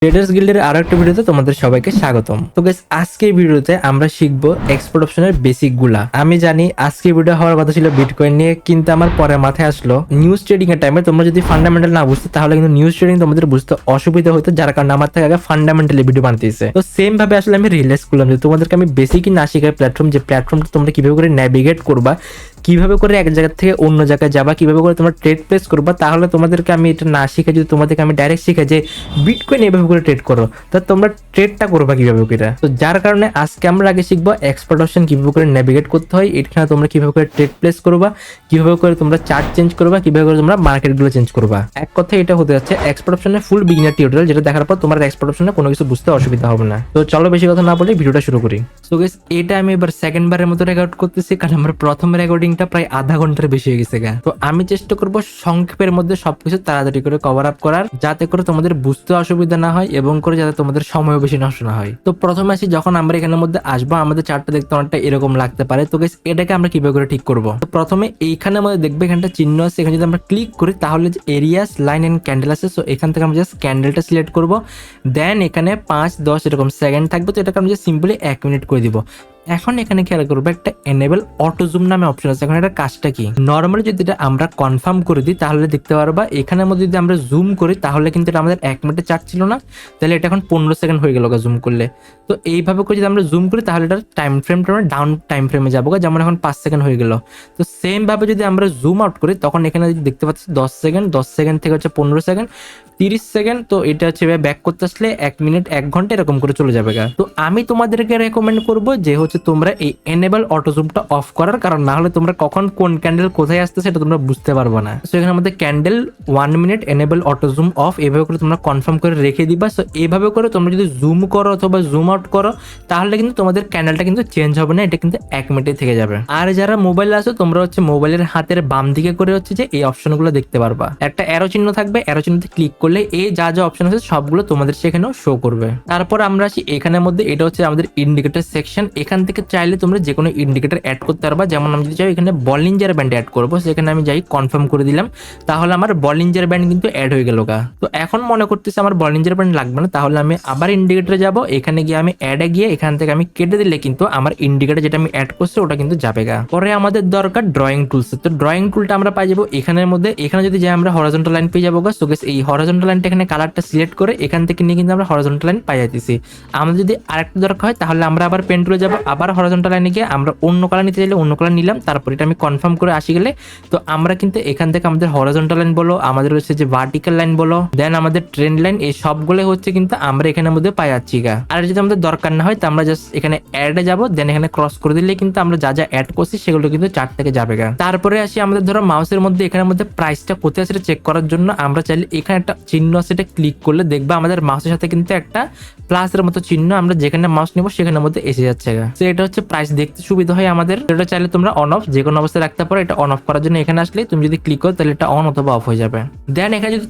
Traders গিল্ডের আরো একটা ভিডিওতে তোমাদের সবাইকে স্বাগতম। তো গাইস, আজকের ভিডিওতে আমরা শিখবো এক্সপোর্ট অপশনের বেসিক গুলা। আমি জানি আজকের ভিডিও হওয়ার কথা ছিল বিটকয়েন নিয়ে, কিন্তু আমার পরে মাথায় আসলো নিউজ ট্রেডিং এর টাইমে তোমরা যদি ফান্ডামেন্টাল না বুঝতে তাহলে কিন্তু নিউজ ট্রেডিং তোমাদের বুঝতে অসুবিধা হতো, যার কারণে আমার থেকে আগে ফান্ডামেন্টালি ভিডিও বানাতেছে। তো সেম ভাবে আসলে আমি রিয়েলাইজ করলাম যে তোমাদেরকে আমি বেসিকই না শিখাই প্ল্যাটফর্ম, যে প্ল্যাটফর্মটা তোমরা কিভাবে করে ন্যাভিগেট করবা, কিভাবে করে এক জায়গা থেকে অন্য জায়গায় যাবা, কিভাবে করে তোমরা ট্রেড প্লেস করবা, তাহলে তোমাদেরকে আমি এটা না শিখে যদি তোমাদেরকে আমি ডাইরেক্ট শিখাই যে বিটকয়েন এভাবে করে ট্রেড করো, তা তোমরা ট্রেডটা করবা কিভাবে করে। তো যার কারণে আজকে আমরা আগে শিখবো এক্সপার্ট অপশন কিভাবে করে নেভিগেট করতে হয়, এখানে তোমরা কিভাবে করে ট্রেড প্লেস করবা, কিভাবে করে তোমরা চার্ট চেঞ্জ করবা, কিভাবে করে তোমরা মার্কেটগুলো চেঞ্জ করবা। এক কথা এটা হতে যাচ্ছে এক্সপার্ট অপশনের ফুল বিগিনার টিউটোরিয়াল, যেটা দেখার পর তোমার এক্সপার্ট অপশনে কোনো কিছু বুঝতে অসুবিধা হবে না। তো চলো বেশি কথা না বলে ভিডিওটা শুরু করি। সো গাইস, এটা আমি এবার সেকেন্ড বারের মতো রেকর্ড করতেছি, কারণ আমার প্রথম রেকর্ডিংটা প্রায় আধা ঘন্টার বেশি হয়ে গেছে গা। তো আমি চেষ্টা করবো সংক্ষেপের মধ্যে সবকিছু তাড়াতাড়ি করে কভার আপ করার, যাতে করে তোমাদের বুঝতে অসুবিধা না হয় এবং করে যাতে তোমাদের সময় বেশি নষ্ট না হয়। তো প্রথমে আসি, যখন আমরা এখানের মধ্যে আসবো আমাদের চার্টটা দেখতে অনেকটা এরকম লাগতে পারে। তো গাইস, এটাকে আমরা কিভাবে করে ঠিক করব? তো প্রথমে এইখানের মধ্যে দেখবে এখানটা চিহ্ন আছে, এখানে যদি আমরা ক্লিক করি তাহলে যে এরিয়াস লাইন এন্ড ক্যান্ডেল আছে, সো এখান থেকে আমরা জাস্ট ক্যান্ডেলটা সিলেক্ট করব। দেন এখানে 5-10 এরকম সেকেন্ড থাকবে, তো এটাকে আমরা জাস্ট সিম্পলি 1 মিনিট করে দিব। এখন এখানে খেয়াল করবো একটা এনেবল অটো জুম নামে অপশন আছে। এখন এটা কাজটা কি, নর্মালি যদি এটা আমরা কনফার্ম করে দিই তাহলে দেখতে পারবা এখানের মধ্যে যদি আমরা জুম করি তাহলে কিন্তু এটা আমাদের 1 মিনিটে চার্ট ছিল না, তাহলে এটা এখন 15 সেকেন্ড হয়ে গেল জুম করলে। তো এইভাবে করে যদি আমরা জুম করি তাহলে এটার টাইম ফ্রেমটা আমরা ডাউন টাইম ফ্রেমে যাবো, যেমন এখন 5 সেকেন্ড হয়ে গেল। তো সেম ভাবে যদি আমরা জুম আউট করি তখন এখানে দেখতে পাচ্ছি 10 সেকেন্ড, 10 সেকেন্ড থেকে হচ্ছে 15 সেকেন্ড, 30 সেকেন্ড। তো এটা হচ্ছে ব্যাক করতে আসলে 1 মিনিট 1 ঘন্টা এরকম করে চলে যাবে। তো আমি তোমাদেরকে রেকমেন্ড করবো যে হচ্ছে তোমরা এই এনেবল অটো জুমটা অফ করার, কারণ না হলে তোমরা কখন কোন ক্যান্ডেল কোথায় আসছে সেটা তোমরা বুঝতে পারবে না। সো এখানে আমাদের candle 1 minute enable auto zoom of এইভাবে করে তোমরা কনফার্ম করে রেখে দিবা। সো এইভাবে করে তোমরা যদি জুম করো অথবা জুম আউট করো তাহলে কিন্তু তোমাদের ক্যান্ডেলটা কিন্তু চেঞ্জ হবে না, এটা কিন্তু 1 মিনিটে থেকে যাবে। আর যারা মোবাইল আছে তোমরা হচ্ছে মোবাইলের হাতের বাম দিকে করে হচ্ছে যে এই অপশনগুলো দেখতে পারবা, একটা অ্যারো চিহ্ন থাকবে, অ্যারো চিহ্নতে ক্লিক করলে এই যা যা অপশন আছে সবগুলো তোমাদের সেখানেও শো করবে। তারপর আমরা আসি এখানের মধ্যে, এটা হচ্ছে আমাদের ইন্ডিকেটর সেকশন। এখান থেকে চাইলে তোমরা যে কোনো ইন্ডিকেটর অ্যাড করতে পারবা, যেমন আমি যদি চাই এখানে বলিঞ্জার ব্যান্ড অ্যাড করবো, সেখানে আমি যাই কনফার্ম করে দিলাম, তাহলে আমার বলিঞ্জার ব্যান্ড কিন্তু অ্যাড হয়ে গেল গা। তো এখন মনে করতেছি আমার বলিঞ্জার ব্যান্ড লাগবে না, তাহলে আমি আবার ইন্ডিকেটরে যাব, এখানে গিয়ে আমি অ্যাডে গিয়ে এখান থেকে আমি কেটে দিলে কিন্তু আমার ইন্ডিকেটর যেটা আমি অ্যাড করছি ওটা কিন্তু যাবে গা। পরে আমাদের দরকার ড্রয়িং টুলস। তো ড্রয়িং টুলটা আমরা পাই যাবো এখানের মধ্যে, এখানে যদি যাই আমরা হরাইজন্টাল লাইন পেয়ে যাবো গা। সো গাইস, এই হরাইজন্টাল লাইনটা এখানে কালারটা সিলেক্ট করে এখান থেকে নিয়ে কিন্তু আমরা হরাইজন্টাল লাইন পাই যাইতেছি। আমাদের যদি আরেকটা দরকার হয় তাহলে আমরা আবার পেন টুলে যাবো, আবার হরাইজন্টাল লাইনে গিয়ে আমরা অন্য কালার নিতে চাইলে অন্য কালার নিলাম, তারপর এটা আমি কনফার্ম করে আসি গেলে তো আমরা কিন্তু এখান থেকে আমাদের হরাইজন্টাল লাইন বলো, আমাদের হচ্ছে যে ভার্টিক্যাল লাইন বলো, দেন আমাদের ট্রেন্ড লাইন, এই সবগুলো হচ্ছে কিন্তু আমরা এখানের মধ্যে পাই যাচ্ছি গা। আর যদি আমাদের দরকার না হয় তো আমরা জাস্ট এখানে অ্যাডে যাবো, দেন এখানে ক্রস করে দিলে কিন্তু আমরা যা যা অ্যাড করছি সেগুলো কিন্তু চার্ট থেকে যাবে গা। তারপরে আসি আমাদের ধরো মাউসের মধ্যে এখানের মধ্যে প্রাইসটা কোথায় আছে চেক করার জন্য আমরা চাইলে এখানে একটা চিহ্ন আছে, এটা ক্লিক করলে দেখবা আমাদের মাউসের সাথে কিন্তু একটা প্লাসের মতো চিহ্ন আমরা যেখানে মাউস নিব সেখানের মধ্যে এসে যাচ্ছে গা। তো এটা হচ্ছে প্রাইস দেখতে সুবিধা হয় আমাদের। এটা চাইলে তোমরা অন অফ যে কোনো অবস্থায় রাখতে পারো, এটা অন অফ করার জন্য এখানে আসলে তুমি যদি ক্লিক করো তাহলে এটা অন অথবা অফ হয়ে যাবে। দেন এখানে যদি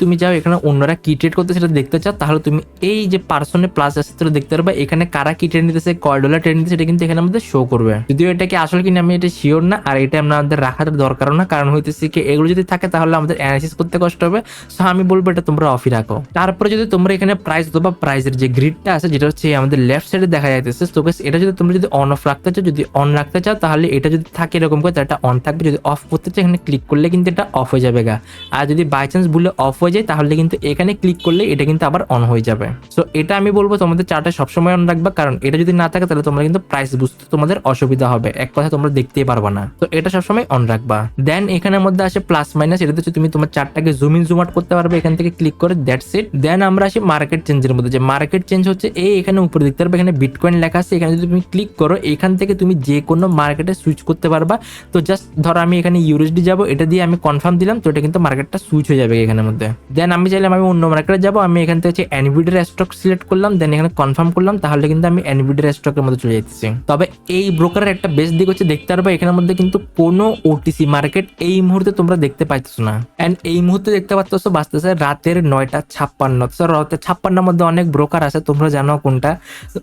তুমি চাও এখানে অন্যরা কি ট্রেড করতে সেটা দেখতে চাও, তাহলে তুমি এই যে পার্সনে প্লাস আছে সেটা দেখতে পারবে, এখানে কারা কি ট্রেড নিতেছে, কয় ডলার ট্রেড নিতেছে এটা কিন্তু এখানে আমাদের শো করবে। যদিও এটা কি আসলে কিনা আমি এটা শিওর না, আর এটা আমাদের রাখার দরকারও না, কারণ হইতেছে কি এগুলো যদি থাকে তাহলে আমাদের অ্যানালাইসিস করতে কষ্ট হবে। সো আমি বলবো এটা তোমরা অফই রাখো। তারপরে যদি তোমরা এখানে প্রাইস অথবা প্রাইসের যে গ্রিডটা আছে যেটা হচ্ছে আমাদের লেফট সাইডে দেখা যাইতেছে, তো এটা যদি তোমরা যদি অন অফ রাখতে চাও, যদি অন রাখতে চাও তাহলে এটা যদি থাকে এরকম করে তাহলে এটা অন থাকবে, যদি অফ করতে চাও এখানে ক্লিক করলে কিন্তু এটা অফ হয়ে যাবে গা। আর যদি বাই চান্স ভুলে অফ হয়ে যায় তাহলে কিন্তু এখানে ক্লিক করলে এটা কিন্তু আবার অন হয়ে যাবে। সো এটা আমি বলবো তোমাদের চার্টে সবসময় অন রাখবা, কারণ এটা যদি না থাকে তাহলে তোমরা কিন্তু প্রাইস বুঝতে তোমাদের অসুবিধা হবে, এক কথা তোমরা দেখতেই পারবা না। তো এটা সবসময় অন রাখবা। দেন এখানের মধ্যে আসে প্লাস মাইনাস, এটাতে হচ্ছে তুমি তোমার চার্টটাকে জুম ইন জুম আউট করতে পারবে এখান থেকে ক্লিক করে, দ্যাটস ইট। দেন আমরা আসি মার্কেট চেঞ্জের মধ্যে, যে মার্কেট চেঞ্জ হচ্ছে এখানে উপরে দেখতে পারবে এখানে বিটকয়েন লেখা আছে, এখানে যদি তুমি ক্লিক করো এখান থেকে তুমি যে কোনো মার্কেটে সুইচ করতে পারবা। তো জাস্ট ধরো আমি এখানে ইউএসডি যাবো, এটা দিয়ে আমি কনফার্ম দিলাম, তো এটা কিন্তু মার্কেটটা সুইচ হয়ে যাবে এখানের মধ্যে। দেন আমি চাইলাম আমি অন্য মার্কেটে যাবো, আমি এখান থেকে হচ্ছে এনভিডিয়ার স্টক সিলেক্ট করলাম, দেন এখানে কনফার্ম করলাম, তাহলে কিন্তু আমি এনভিডিয়ার স্টকের মধ্যে চলে যাচ্ছি। তবে এই ব্রোকারের একটা বেস্ট দিক হচ্ছে দেখতে পারবা এখানের মধ্যে কিন্তু কোনো ওটিসি মার্কেট এই মুহূর্তে তোমরা দেখতে পাইতেছো না, এন্ড এই মুহূর্তে দেখতে পাচ্ছ করতেছো বাঁচতেছে রাতের 9:56। তো রাতের 56-র মধ্যে অনেক ব্রোকার আছে, তোমরা জানো কোনটা।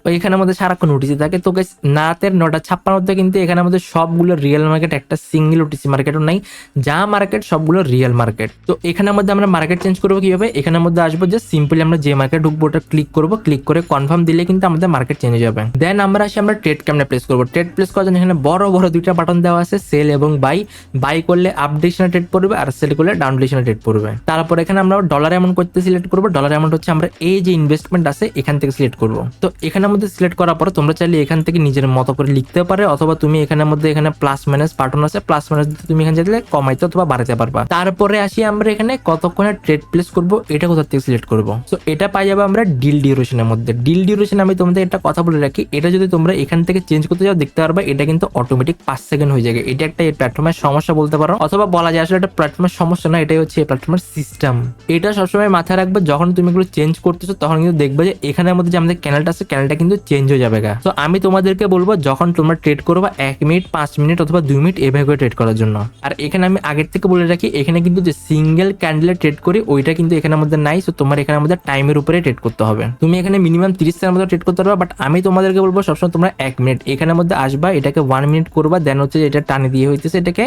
তো এখানের মধ্যে সারাক্ষণ ওটিসি থাকে। তো গাইস রাতের 9:56 মধ্যে কিন্তু এখানের মধ্যে সবগুলো রিয়েল মার্কেট, একটা সিঙ্গেল ওটিসি মার্কেটও নাই। যা মার্কেট সবগুলো রিয়েল মার্কেট। তো এখানের মধ্যে আমরা মার্কেট চেঞ্জ করবো কিভাবে? এখানের মধ্যে আসবো যে সিম্পলি আমরা যে মার্কেট ঢুকবো ওটা ক্লিক করবো, ক্লিক করে কনফার্ম দিলে কিন্তু আমাদের মার্কেট চেঞ্জ হয়ে যাবে। দেন আমরা আসি আমরা ট্রেড কেমনে প্লেস করবো। ট্রেড প্লেস করার জন্য এখানে বড় বড় দুইটা বাটন দেওয়া আছে, সেল এবং বাই। বাই করলে আপ ডিরেকশনে ট্রেড পড়বে আর সেল করলে ডাউন ডিরেকশনে ট্রেড পড়বে। তারপর এখানে আমরা ডলার অ্যামাউন্ট করতে সিলেক্ট করবো। ডলার অ্যামাউন্ট হচ্ছে আমরা এই যে ইনভেস্টমেন্ট আছে এখান থেকে সিলেক্ট করবো। তো এখানের মধ্যে সিলেক্ট করার পর তোমরা চাইলে এখান থেকে নিজের মতো করে লিখতে পারে, অথবা তুমি এখানের মধ্যে এখানে প্লাস মাইনাস বাটন আছে, প্লাস মাইনাস তুমি এখানে চাইলে কমাইতে অথবা বাড়াতে পারবা। তারপরে আসি আমরা এখানে কতক্ষণে ট্রেড প্লেস করবো এটা কোথা থেকে সিলেক্ট করবো। তো এটা পাই যাবে আমরা ডিল ডিউরেশনের মধ্যে। ডিল ডিউরেশন আমি তোমাদের একটা কথা বলে রাখি, এটা যদি তোমরা এখান থেকে চেঞ্জ করতে যাও দেখতে পারবা এটা কিন্তু অটোমেটিক 5 সেকেন্ড হয়ে যাবে। এটা একটা এই প্ল্যাটফর্মের সমস্যা বলতে পারো, অথবা বলা যায় আসলে এটা প্ল্যাটফর্মের সমস্যা না, এটাই হচ্ছে এই প্ল্যাটফর্মের সিস্টেম। এটা সবসময় মাথায় রাখবে, যখন তুমি এগুলো চেঞ্জ করতেছো তখন কিন্তু দেখবে যে এখানের মধ্যে যে আমাদের ক্যানেলটা আছে ক্যানেলটা কিন্তু চেঞ্জ হয়ে যাবে। তো আমি তোমাদেরকে বলবো যখন তোমরা ট্রেড করবা 1 মিনিট, 5 মিনিট অথবা 2 মিনিট এভাবে করে ট্রেড করার জন্য। আর এখানে আমি আগের থেকে বলে রাখি, এখানে কিন্তু যে সিঙ্গেল ক্যান্ডেলে ট্রেড করি ওইটা কিন্তু এখানের মধ্যে নাই। তো তোমার এখানের মধ্যে টাইমের উপরে ট্রেড করতে হবে। তুমি এখানে মিনিমাম 30 সেকেন্ডের মধ্যে ট্রেড করতে পারবা, বাট আমি তোমাদেরকে বলবো সবসময় তোমরা 1 মিনিট এখানের মধ্যে আসবা, এটাকে 1 মিনিট করবা, দেন হচ্ছে এটা টানে দিয়ে হইতেছে এটাকে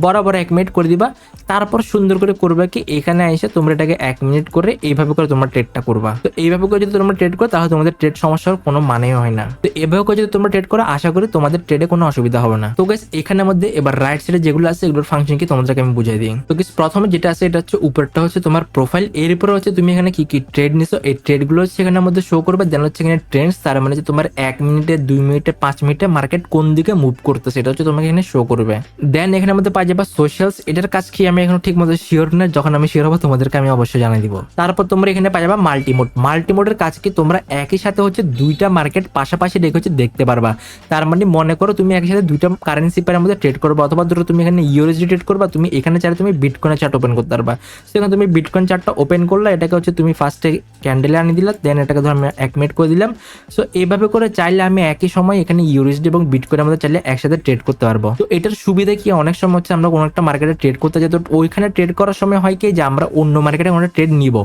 বরাবর 1 মিনিট করে দিবা। তারপর সুন্দর করে করবা কি এখানে এসে তোমরা এটাকে 1 মিনিট করে এইভাবে করে তোমরা ট্রেডটা করবা। তো এইভাবে করে যদি তোমরা ট্রেড করো তাহলে তোমাদের ট্রেড সমস্যার কোনো মানেই হয় না। তো এভাবে করে যদি তোমরা ট্রেড করো আশা করি তোমাদের ট্রেডে কোনো অসুবিধা হবে না। তো গাইস এখানের মধ্যে এবার রাইট সাইডে যেগুলো আছে এগুলোর ফাংশন কি তোমাদেরকে আমি বুঝাই দিই। তো গাইস প্রথমে যেটা আছে এটা হচ্ছে উপরটা হচ্ছে তোমার প্রোফাইল, এর উপরে হচ্ছে তুমি এখানে কি কি ট্রেড নিছো এই ট্রেডগুলো হচ্ছে এখানের মধ্যে শো করবে। দেন হচ্ছে এখানে ট্রেন্ডস, তার মানে যে তোমার 1 মিনিটে, 2 মিনিটে, 5 মিনিটে মার্কেট কোন দিকে মুভ করতেছে এটা হচ্ছে তোমাকে এখানে শো করবে। দেন এখানের মধ্যে পাই যাবা সোশ্যালস, এটার কাজ কি আমি এখন ঠিক মতো শিওর না, যখন আমি শিওর হবো তোমাদেরকে আমি অবশ্যই জানিয়ে দিব। তারপর তোমরা এখানে পাই যাবা মাল্টিমোড। মাল্টিমোডের কাজ কি তোমরা একই সাথে হচ্ছে দুইটা মার্কেট পাশাপাশি রেখে হচ্ছে দেখতে পারবা। তার মানে মনে করো তুমি একই সাথে দুইটা কারেন্সি পেয়ারের মধ্যে ট্রেড করবা, অথবা ধরো তুমি এখানে ইউএসডি ট্রেড করবা, তুমি এখানে চাইলে তুমি বিটকয়েন চার্ট ওপেন করতে পারবা। সেখানে তুমি বিটকয়েন চার্টটা ওপেন করলে এটাকে হচ্ছে তুমি ফার্স্টে ক্যান্ডেলে আনি দিলা, দেন এটাকে ধরো আমি 1 মিনিট করে দিলাম। সো এইভাবে করে চাইলে আমি একই সময় এখানে ইউএসডি এবং বিটকয়েনের মধ্যে চাইলে একসাথে ট্রেড করতে পারবো। তো এটার সুবিধা কি, অনেক সময় হচ্ছে আমরা কোনো একটা মার্কেটে ট্রেড করতে যাই, তো ওইখানে ট্রেড করার সময় হয় কি যে আমরা অন্য মার্কেটে কোনো ট্রেড নিব,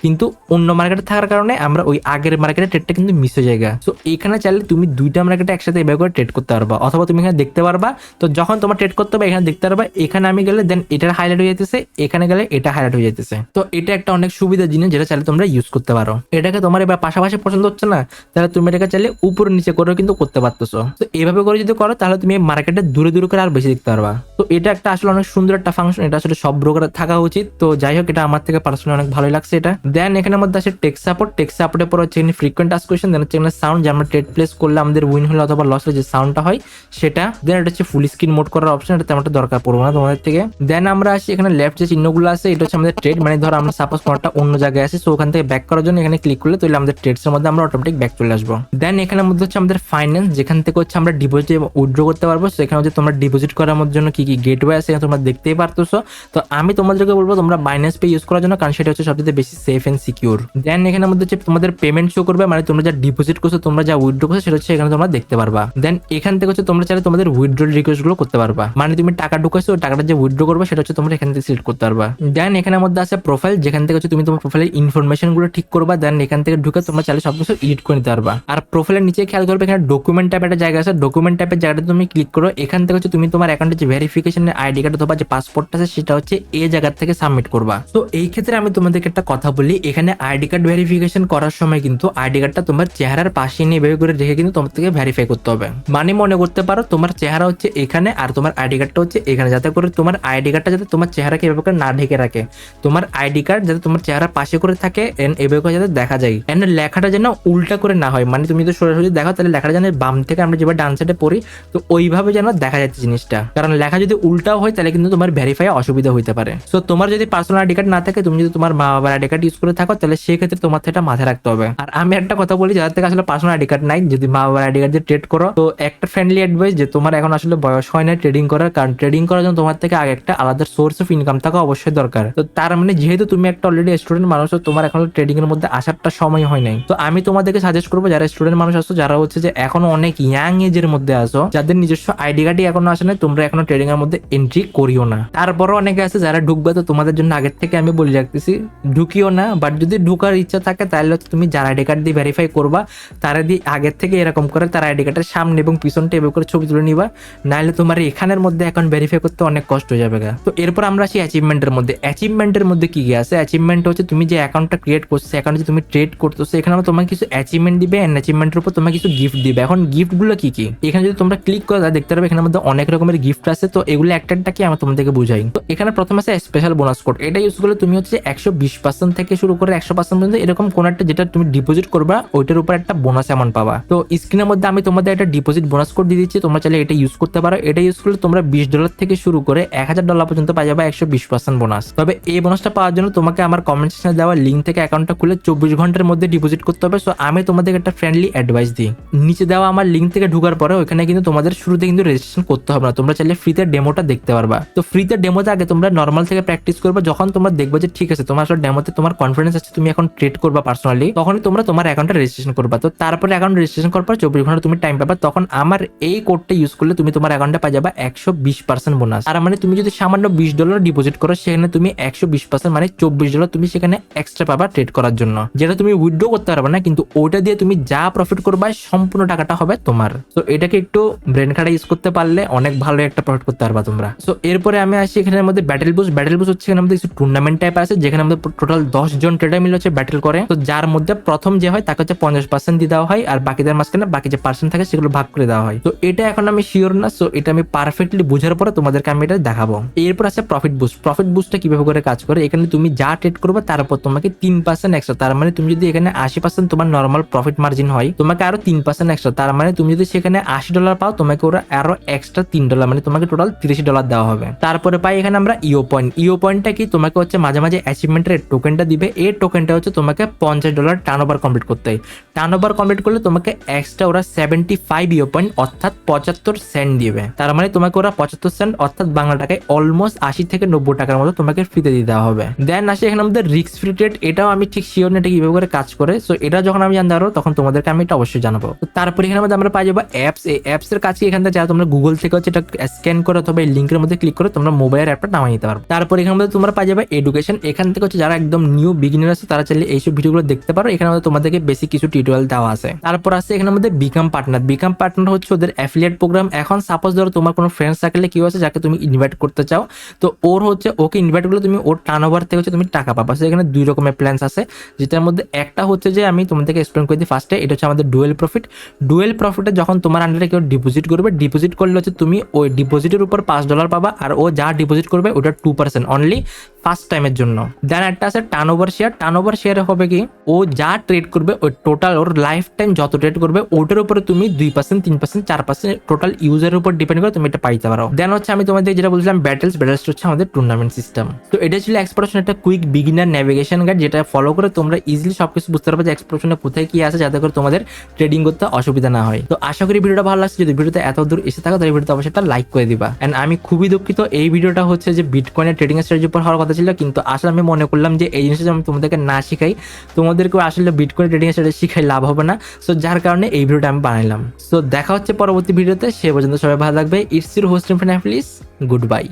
কিন্তু অন্য মার্কেটে থাকার কারণে আমরা ওই আগের মার্কেটে ট্রেডটা কিন্তু মিস হয়ে যায়। তো এখানে চাইলে তুমি দুইটা মার্কেটে একসাথে এভাবে করে ট্রেড করতে পারবা, অথবা তুমি এখানে দেখতে পারবা। তো যখন তোমার ট্রেড করতে হবে এখানে দেখতে পারবা, এখানে আমি গেলে দেন এটার হাইলাইট হয়ে যেতেছে, এখানে গেলে এটা হাইলাইট হয়ে যেতেছে। তো এটা একটা অনেক সুবিধার জিনিস যেটা চাইলে তোমরা ইউজ করতে পারো। এটাকে তোমার এবার পাশাপাশি পছন্দ হচ্ছে না, তাহলে তুমি এটাকে চাইলে উপর নিচে করেও কিন্তু করতে পারতেছো। তো এইভাবে করে যদি করো তাহলে তুমি মার্কেটে দূরে দূরে করে আর বেশি দেখতে পারবা। তো এটা একটা আসলে অনেক সুন্দর একটা ফাংশন, এটা আসলে সব ব্রোকারের থাকা উচিত। তো যাই হোক এটা আমার থেকে পার্সোনালি অনেক ভালোই লাগছে এটা। দেন এখানের মধ্যে আছে টেক সাপোর্ট। টেক সাপোর্টের পর হচ্ছে এখানে ফ্রিকোয়েন্ট আস্ক কোয়েশ্চেন, দেন হচ্ছে এখানে সাউন্ড, যে আমরা ট্রেড প্লেস করলে আমাদের উইন হলে অথবা লস হলে যে সাউন্ডটা হয় সেটা। দেন এটা হচ্ছে ফুল স্ক্রিন মোড করার অপশন, এটা তেমন দরকার পড়বে না তোমাদের থেকে। দেন আমরা আসি এখানে লেফট যে চিহ্নগুলো আছে এটা হচ্ছে আমাদের ট্রেড, মানে ধরো আমরা সাপোজ কোনটা অন্য জায়গায় আছে, সো ওখান থেকে ব্যাক করার জন্য এখানে ক্লিক করলে তাহলে আমাদের ট্রেডস এর মধ্যে আমরা অটোমেটিক ব্যাক চলে আসবো। দেন এখানের মধ্যে হচ্ছে আমাদের ফাইন্যান্স, যেখান থেকে হচ্ছে আমরা ডিপোজিট উইথড্র করতে পারবো। সেখানে হচ্ছে তোমরা ডিপোজিট করার জন্য কি কি গেটওয়ে আছে তোমরা দেখতেই পারতেছো। তো আমি তোমাদেরকে বলবো তোমরা বাইন্যান্স পে ইউজ করার জন্য, কারণ সেটা হচ্ছে সবচেয়ে বেশি সেফ এন্ড সিকিউর। দেন এখানের মধ্যে হচ্ছে তোমাদের পেমেন্ট শো করবে, মানে তোমরা যা ডিপোজিট করছো, তোমরা যা উইথড্র করছো সেটা হচ্ছে এখানে তোমরা দেখতে পারবা। দেন এখান থেকে হচ্ছে তোমরা চাইলে তোমাদের উইথড্রল রিকোয়েস্ট গুলো করতে পারবা, মানে তুমি টাকা ঢুকাইছো ওই টাকাটা যে উইথড্র করবে সেটা হচ্ছে তোমরা এখান থেকে সিলেক্ট করতে পারবা। দেন এখানের মধ্যে আছে প্রোফাইল, যেখান থেকে হচ্ছে তুমি তোমার প্রোফাইলের ইনফরমেশন গুলো ঠিক করবা। দেন এখান থেকে ঢুকে তোমরা চাইলে সবকিছু এডিট করে নিতে পারবা। আর প্রোফাইলের নিচে খেয়াল করবে এখানে ডকুমেন্ট টাইপ একটা জায়গা আছে, ডকুমেন্ট টাইপের জায়গাটা তুমি ক্লিক করো। এখান থেকে হচ্ছে তুমি তোমার অ্যাকাউন্টের যে ভেরিফিকেশনের আইডি কার্ড অথবা যে পাসপোর্টটা আছে সেটা হচ্ছে এই জায়গা থেকে সাবমিট করবা। তো এই ক্ষেত্রে আমি তোমাদেরকে একটা কথা বলি, এখানে আইডি কার্ড ভেরিফিকেশন করার সময় কিন্তু আইডি কার্ডটা তোমার চেহারার পাশে নিয়ে বের করে রেখে কিন্তু তোমার থেকে ভেরিফাই করতে হবে। মানে মনে করতে পারো তোমার চেহারা হচ্ছে এখানে আর তোমার আইডি কার্ডটা হচ্ছে এখানে, যাতে করে তোমার আইডি কার্ডটা যাতে তোমার চেহারাকে এভাবে করে না ঢেকে রাখে, তোমার আইডি কার্ড যাতে তোমার চেহারার পাশে করে থাকে এন্ড এভাবে করে যাতে দেখা যায়, এন্ড লেখাটা যেন উল্টা করে না হয়। মানে তুমি তো সরাসরি দেখো তাহলে লেখাটা যেন বাম থেকে আমরা যেভাবে ডান সাইডে পড়ি তো ওইভাবে যেন দেখা যাচ্ছে জিনিসটা, কারণ লেখা যদি উল্টাও হয় তাহলে কিন্তু তোমার ভেরিফাই অসুবিধা হইতে পারে। সো তোমার যদি পার্সোনাল আইডি কার্ড না থাকে, তুমি যদি তোমার মা বাবার আইডি কার্ড ইউজ করে থাকো তাহলে সেই ক্ষেত্রে তোমার এটা মাথায় রাখতে হবে। আর আমি একটা কথা বলি, যাদের থেকে আসলে পার্সোনাল আইডি কার্ড নাই, যদি মা বাবার আইডি কার্ড দিয়ে ট্রেড করো তো একটা ফ্রেন্ডলি অ্যাডভাইস যে তোমার এখন আসলে বয়স হয় না ট্রেডিং করার, কারণ ট্রেডিং করার জন্য তোমার থেকে আগে একটা আলাদা সোর্স অফ ইনকাম থাকা অবশ্যই দরকার। তো তার মানে যেহেতু তুমি একটা অলরেডি স্টুডেন্ট মানুষ, তোমার এখন ট্রেডিং এর মধ্যে আসারটা সময় হয় নাই, তো আমি তোমাদেরকে সাজেস্ট করবো যারা স্টুডেন্ট মানুষ আছো, যারা হচ্ছে যে এখনো অনেক ইয়াং এজের মধ্যে আছো, যাদের নিজস্ব আইডি কার্ডই এখনো আসে না, তোমরা এখনো ট্রেডিং এর মধ্যে এন্ট্রি করিও না। তারপরও অনেকে আছে যারা ঢুকবে, তো তোমাদের জন্য আগের থেকে আমি বলে রাখতেছি, ঢুকিও না। বাট যদি ঢুকার ইচ্ছা থাকে তাহলে হচ্ছে তুমি যার আইডি কার্ড দিয়ে ভেরিফাই করবা, তারা দিয়ে আগের থেকে এরকম করে তার আইডি কার্ডের সামনে এবং পিছনটা এভাবে করে ছবি তুলে নিবা, নাহলে তোমার এখানের মধ্যে অ্যাকাউন্ট ভেরিফাই করতে অনেক কষ্ট হয়ে যাবে। তো এরপর আমরা আসি অ্যাচিভমেন্টের মধ্যে। অ্যাচিভমেন্টের মধ্যে কি কি আছে? অ্যাচিভমেন্ট হচ্ছে তুমি যে অ্যাকাউন্টটা ক্রিয়েট করছো, অ্যাকাউন্টে তুমি ট্রেড করতেছো, এখানে তোমাকে কিছু অ্যাচিভমেন্ট দিবে, এন্ড অ্যাচিভমেন্টের উপর তোমাকে কিছু গিফট দিবে। এখন গিফটগুলো কি কি, এখানে যদি তোমরা ক্লিক করো তাহলে দেখতে পাবে এখানের মধ্যে অনেক রকমের গিফট আছে। তো এগুলো একটা একটা কি আমি তোমাদেরকে বুঝাই। তো এখানে প্রথম আছে স্পেশাল বোনাস কোড। এটা ইউজ করলে তুমি হচ্ছে 120% থেকে শুরু করে 100% পর্যন্ত এরকম কোন একটা যেটা তুমি ডিপোজিট করবা ওইটার উপর একটা বোনাস অ্যামাউন্ট পাবা। তো স্ক্রিনের মধ্যে আমি তোমাদের একটা ডিপোজিট বোনাস কোড দিয়ে দিচ্ছি, তোমরা চাইলে এটা ইউজ করতে পারো। এটা ইউজ করলে তোমরা $20 থেকে শুরু করে $1000 পর্যন্ত পাই যাবে 120% বোনাস। তবে এই বোনাসটা পাওয়ার জন্য তোমাকে আমার কমেন্ট সেকশনে দেওয়া লিঙ্ক থেকে অ্যাকাউন্টটা খুলে 24 ঘন্টার মধ্যে ডিপোজিট করতে হবে। সো আমি তোমাদের একটা ফ্রেন্ডলি অ্যাডভাইস দিই, নিচে দেওয়া আমার লিঙ্ক থেকে ঢোকার পরে ওখানে কিন্তু তোমাদের শুরুতে কিন্তু রেজিস্ট্রেশন করতে হবে না, তোমরা চাইলে ফ্রিতে ডেমোটা দেখতে পারবা। তো ফ্রিতে ডেমোতে আগে তোমরা নর্মাল থেকে প্র্যাকটিস করবে, যখন তোমরা দেখবে যে ঠিক আছে তোমার আসলে ডেমোতে তোমার কনফিডেন্স আছে, তুমি এখন ট্রেড করবা পার্সোনালি, তখনই তোমরা তোমার অ্যাকাউন্টে রেজিস্ট্রেশন করবা। তো তারপরে অ্যাকাউন্ট রেজিস্ট্রেশন করার পর 24 ঘন্টা তুমি টাইম পাবা, তখন আমার এই কোডটা ইউজ করলে তুমি তোমার অ্যাকাউন্টে পাই যাবা 120% বোনাস। আর মানে তুমি যদি সামান্য $20 ডিপোজিট করো সেখানে তুমি 120% মানে $24 তুমি সেখানে এক্সট্রা পাবা ট্রেড করার জন্য, যেটা তুমি উইথড্র করতে পারবে না, কিন্তু ওইটা দিয়ে তুমি যা প্রফিট করবা সম্পূর্ণ টাকাটা হবে তোমার। তো এটাকে একটু ব্রেন খাটা ইউজ করতে পারলে অনেক ভালো একটা প্রফিট করতে পারবা তোমরা। সো এরপরে আমি আসি এখানের মধ্যে ব্যাটেল বুস্ট। ব্যাটেল বুস্ট হচ্ছে এখানে মধ্যে কিছু টুর্নামেন্ট টাইপ আছে, যেখানে আমাদের টোটাল 10 জন ট্রেডার মিলে হচ্ছে ব্যাটেল করে। তো যার মধ্যে প্রথম যে হয় তাকে হচ্ছে 50% দিয়ে দেওয়া হয়, আর বাকিদের মাঝখানে বাকি যে পার্সেন্ট থাকে সেগুলো ভাগ করে দেওয়া হয়। তো এটা এখন আমি শিওর না, সো এটা আমি পারফেক্টলি বুঝার পরে তোমাদেরকে আমি এটা দেখাবো। এরপর আছে প্রফিট বুস্ট। প্রফিট বুস্টটা কিভাবে করে কাজ করে, এখানে তুমি যা ট্রেড করবে তার উপর তোমাকে 3% এক্সট্রা, তার মানে তুমি যদি এখানে 80% তোমার নর্মাল প্রফিট মার্জিন হয়, তোমাকে আরো 3% এক্সট্রা, তার মানে তুমি যদি সেখানে $80 পাও তোমাকে ওরা আরো এক্সট্রা $3, মানে তোমাকে টোটাল $30 দেওয়া হবে। তারপরে পাই এখানে আমরা ইও পয়েন্ট। ইও পয়েন্টটা কি, তোমাকে হচ্ছে মাঝে মাঝে অ্যাচিভমেন্টের টোকেনটা দিবে। এই টোকেনটা হচ্ছে তোমাকে $50 টার্ন ওভার কমপ্লিট করতে হয়। টার্ন ওভার কমপ্লিট করলে তোমাকে এক্সট্রা ওরা 75 ইও পয়েন্ট অর্থাৎ 75 সেন্ট দিবে, তার মানে তোমাকে ওরা 75 সেন্ট অর্থাৎ বাংলা টাকায় অলমোস্ট 80 থেকে 90 টাকার মতো তোমাকে ফ্রিতে দিয়ে দেওয়া হবে। দেন আসে এখানে আমাদের রিস্ক ফ্রি ট্রেড। এটাও আমি ঠিক শিওর না এটা কিভাবে করে কাজ করে, সো এটা যখন আমি জানতে পারবো তখন তোমাদেরকে আমি এটা অবশ্যই জানাবো। তো তারপরে এখানে মধ্যে আমরা পাই যাবো অ্যাপস। এই অ্যাপস এর কাছে এখান থেকে যারা তোমরা গুগল থেকে হচ্ছে এটা স্ক্যান করে অথবা এই লিঙ্কের মধ্যে ক্লিক করে তোমরা মোবাইলের অ্যাপটা নামিয়ে নিতে পারো। তারপর এখানে মধ্যে তোমরা পাই যাবে এডুকেশন। এখান থেকে হচ্ছে যারা একদম নিউ বিগিনার আছে তারা চাইলে এইসব ভিডিওগুলো দেখতে পারো, এখানে মধ্যে তোমাদেরকে বেসিক কিছু টিউটোরিয়াল দেওয়া আছে। তারপর আছে এখানে মধ্যে বিকাম পার্টনার। বিকাম পার্টনার হচ্ছে ওদের অ্যাফিলিয়েট প্রোগ্রাম। এখন সাপোজ ধরো তোমার কোনো ফ্রেন্ড সার্কেলে কেউ আছে যাকে তুমি ইনভাইট করতে চাও, তো ওর হচ্ছে ওকে ইনভাইট করলে তুমি ওর টার্নওভার থেকে হচ্ছে তুমি টাকা পাবা। এখানে 2 রকমের প্ল্যানস আছে, যেটার মধ্যে একটা হচ্ছে যে আমি তোমাদেরকে এক্সপ্লেন করে দিই ফার্স্টে, এটা হচ্ছে আমাদের ডুয়েল প্রফিট। ডুয়েল প্রফিটে যখন তোমার আন্ডারে কেউ ডিপোজিট করবে, ডিপোজিট করলে হচ্ছে তুমি ওই ডিপোজিটের উপর $5 পাবা, আর ও যা ডিপোজিট করবে ওটা 2% অনলি ফার্স্ট টাইমের জন্য। দেন একটা আছে turn over share. Turn over শেয়ারে হবে কি, ও যা ট্রেড করবে ওই টোটাল ওর লাইফ টাইম যত ট্রেড করবে ওটার উপরে তুমি 2%, 3%, 4% টোটাল ইউজারের উপর ডিপেন্ড করে তুমি এটা পাইতে পারো। দেন হচ্ছে আমি তোমাদের যেটা বলছিলাম ব্যাটেলস হচ্ছে আমাদের টুর্নামেন্ট সিস্টেম। তো এটা ছিল এক্সপোর্ট অপশন একটা কুইক বিগিনার নেভিগেশন গাইড, যেটা ফলো করে তোমরা ইজিলি সবকিছু বুঝতে পারবে যে এক্সপোর্ট অপশনে কোথায় কি আছে, যাতে করে তোমাদের ট্রেডিং করতে অসুবিধা না হয়। তো আশা করি ভিডিওটা ভালো লাগছে। যদি ভিডিওতে এত দূর এসে থাকো তাহলে ভিডিওতে অবশ্যই একটা লাইক করে দিবা। এন্ড আমি খুবই দুঃখিত, এই ভিডিওটা হচ্ছে যে বিটকয়েনের ট্রেডিং স্ট্র্যাটেজির উপর হওয়ার কথা ছিল, কিন্তু আসলে আমি মনে করলাম যে এই জিনিসটা আমি তোমাদেরকে না শিখাই, তোমাদেরকে আসলে বিটকয়েন ট্রেডিং স্ট্র্যাটেজি শিখাই লাভ হবে না। সো যার কারণে এই ভিডিওটা আমি বানাইলাম। সো দেখা হচ্ছে পরবর্তী ভিডিওতে, সে পর্যন্ত সবাই ভালো থাকবে। It's your host Irfan Hafiz, good bye.